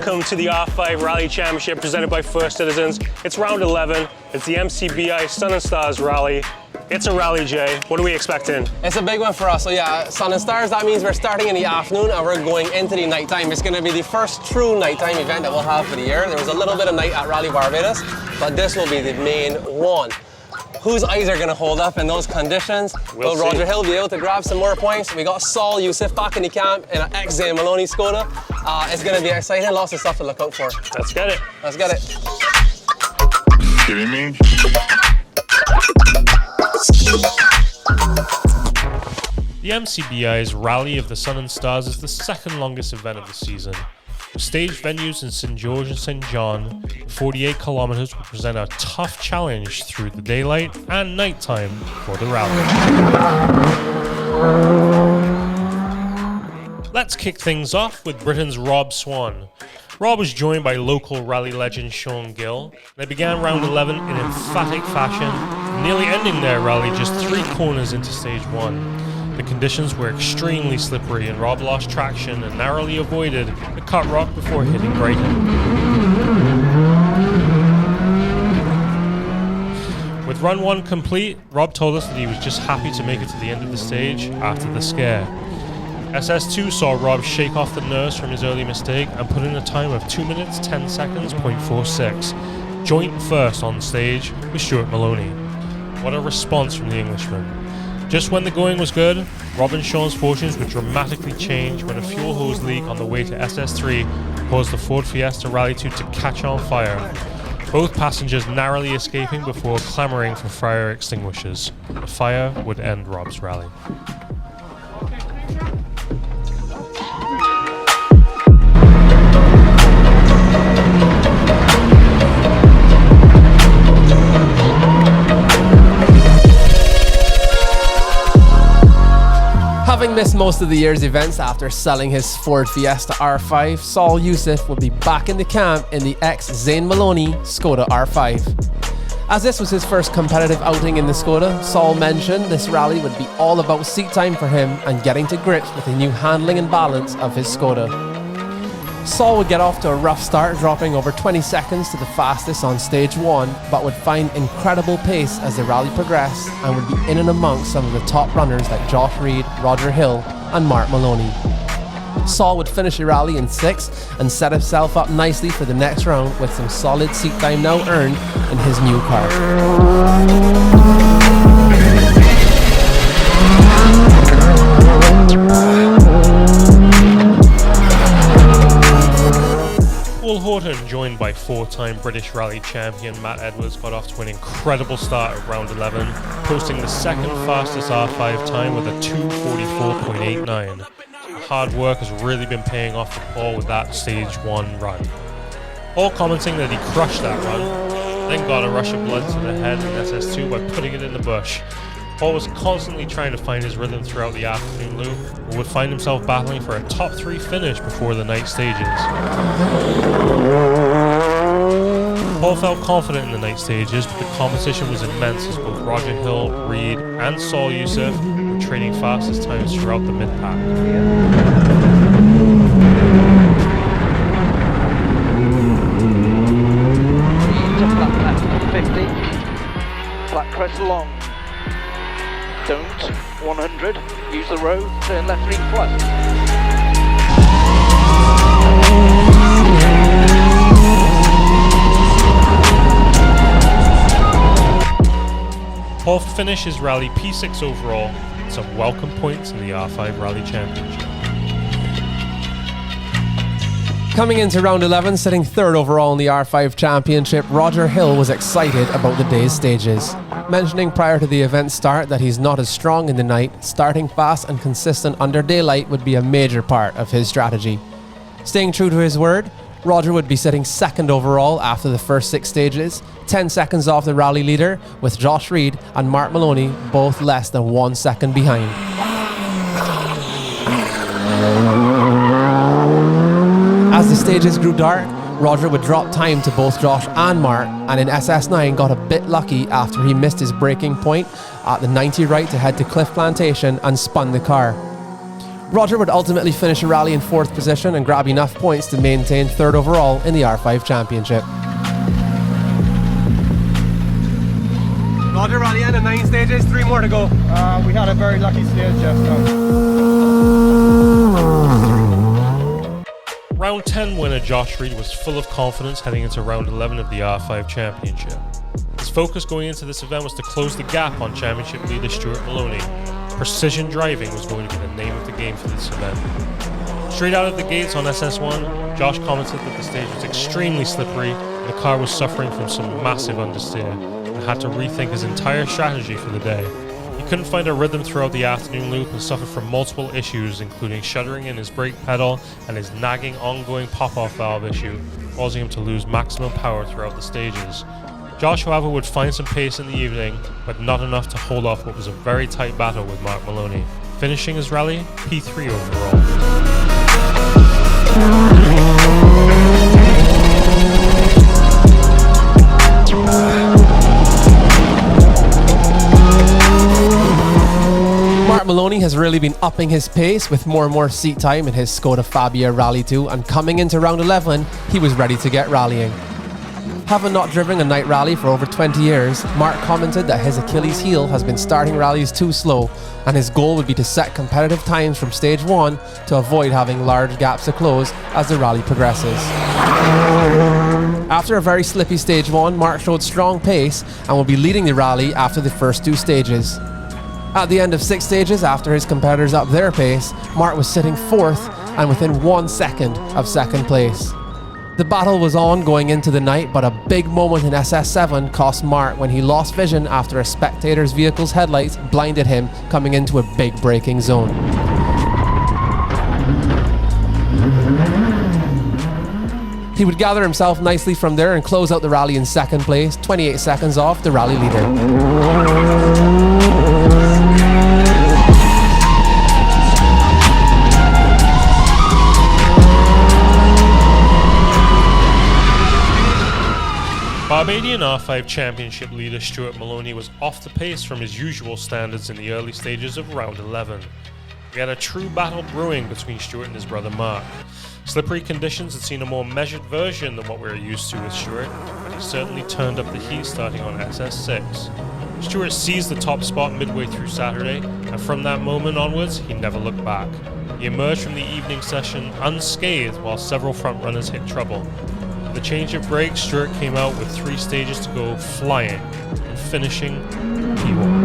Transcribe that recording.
welcome to the R5 Rally Championship presented by First Citizens. It's round 11. It's the MCBI Sun and Stars Rally. It's a rally, Jay. What are we expecting? It's a big one for us. So yeah, Sun and Stars, that means we're starting in the afternoon and we're going into the nighttime. It's going to be the first true nighttime event that we'll have for the year. There was a little bit of night at Rally Barbados, but this will be the main one. Whose eyes are going to hold up in those conditions? Will Roger Hill be able to grab some more points? We got Saul Youssef back in the camp in an ex-Stuart Maloney Skoda. It's going to be exciting. Lots of stuff to look out for. Let's get it. Let's get it. Kidding me? The MCBI's Rally of the Sun and Stars is the second longest event of the season. With stage venues in St George and St John, 48 kilometres will present a tough challenge through the daylight and nighttime for the rally. Let's kick things off with Britain's Swann. Rob was joined by local rally legend Sean Gill. They began round 11 in emphatic fashion, nearly ending their rally just 3 corners into stage 1. The conditions were extremely slippery and Rob lost traction and narrowly avoided the cut rock before hitting Brighton. With run 1 complete, Rob told us that he was just happy to make it to the end of the stage after the scare. SS2 saw Rob shake off the nerves from his early mistake and put in a time of 2 minutes 10 seconds .46, joint first on stage with Stuart Maloney. What a response from the Englishman. Just when the going was good, Rob and Sean's fortunes would dramatically change when a fuel hose leak on the way to SS3 caused the Ford Fiesta Rally 2 to catch on fire, both passengers narrowly escaping before clamouring for fire extinguishers. The fire would end Rob's rally. Having missed most of the year's events after selling his Ford Fiesta R5, Saul Youssef will be back in the camp in the ex-Stuart Maloney Skoda R5. As this was his first competitive outing in the Skoda, Saul mentioned this rally would be all about seat time for him and getting to grips with the new handling and balance of his Skoda. Saul would get off to a rough start, dropping over 20 seconds to the fastest on stage 1, but would find incredible pace as the rally progressed and would be in and amongst some of the top runners like Reid, Roger Hill and Mark Maloney. Saul would finish the rally in 6th and set himself up nicely for the next round with some solid seat time now earned in his new car. Paul Horton, joined by 4-time British Rally champion Matt Edwards, got off to an incredible start at round 11, posting the second fastest R5 time with a 2:44.89. Hard work has really been paying off for Paul with that stage 1 run. Paul commenting that he crushed that run, then got a rush of blood to the head in SS2 by putting it in the bush. Paul was constantly trying to find his rhythm throughout the afternoon loop, but would find himself battling for a top 3 finish before the night stages. Paul felt confident in the night stages, but the competition was immense as both Roger Hill, Reid and Saul Youssef were trading fastest times throughout the mid-pack. Flat crest long. Don't. 100. Use the road. Turn left 3 plus. Paul finished his rally P6 overall, and some welcome points in the R5 Rally Championship. Coming into round 11, sitting 3rd overall in the R5 Championship, Roger Hill was excited about the day's stages. Mentioning prior to the event start that he's not as strong in the night, starting fast and consistent under daylight would be a major part of his strategy. Staying true to his word, Roger would be sitting 2nd overall after the first 6 stages, 10 seconds off the rally leader, with Reid and Mark Maloney both less than 1 second behind. As the stages grew dark, Roger would drop time to both Josh and Mark, and in SS9 got a bit lucky after he missed his braking point at the 90 right to head to Cliff Plantation and spun the car. Roger would ultimately finish the rally in 4th position and grab enough points to maintain 3rd overall in the R5 Championship. Roger, rally end of 9 stages, 3 more to go. We had a very lucky stage, Jeff. Round 10 winner Josh Reid was full of confidence heading into round 11 of the R5 Championship. His focus going into this event was to close the gap on championship leader Stuart Maloney. Precision driving was going to be the name of the game for this event. Straight out of the gates on SS1, Josh commented that the stage was extremely slippery and the car was suffering from some massive understeer and had to rethink his entire strategy for the day. He couldn't find a rhythm throughout the afternoon loop and suffered from multiple issues, including shuddering in his brake pedal and his nagging ongoing pop-off valve issue, causing him to lose maximum power throughout the stages. Josh, however, would find some pace in the evening, but not enough to hold off what was a very tight battle with Mark Maloney, finishing his rally P3 overall. Mark Maloney has really been upping his pace with more and more seat time in his Skoda Fabia Rally 2, and coming into round 11, he was ready to get rallying. Having not driven a night rally for over 20 years, Mark commented that his Achilles heel has been starting rallies too slow, and his goal would be to set competitive times from stage 1 to avoid having large gaps to close as the rally progresses. After a very slippy stage 1, Mark showed strong pace and will be leading the rally after the first 2 stages. At the end of 6 stages, after his competitors upped their pace, Mark was sitting 4th and within 1 second of 2nd place. The battle was on going into the night, but a big moment in SS7 cost Mark when he lost vision after a spectator's vehicle's headlights blinded him coming into a big braking zone. He would gather himself nicely from there and close out the rally in 2nd place, 28 seconds off the rally leader. Barbadian R5 Championship leader Stuart Maloney was off the pace from his usual standards in the early stages of round 11. We had a true battle brewing between Stuart and his brother Mark. Slippery conditions had seen a more measured version than what we were used to with Stuart, but he certainly turned up the heat starting on SS6. Stuart seized the top spot midway through Saturday, and from that moment onwards, he never looked back. He emerged from the evening session unscathed while several front runners hit trouble. With the change of brakes, Stuart came out with 3 stages to go flying, and finishing P1.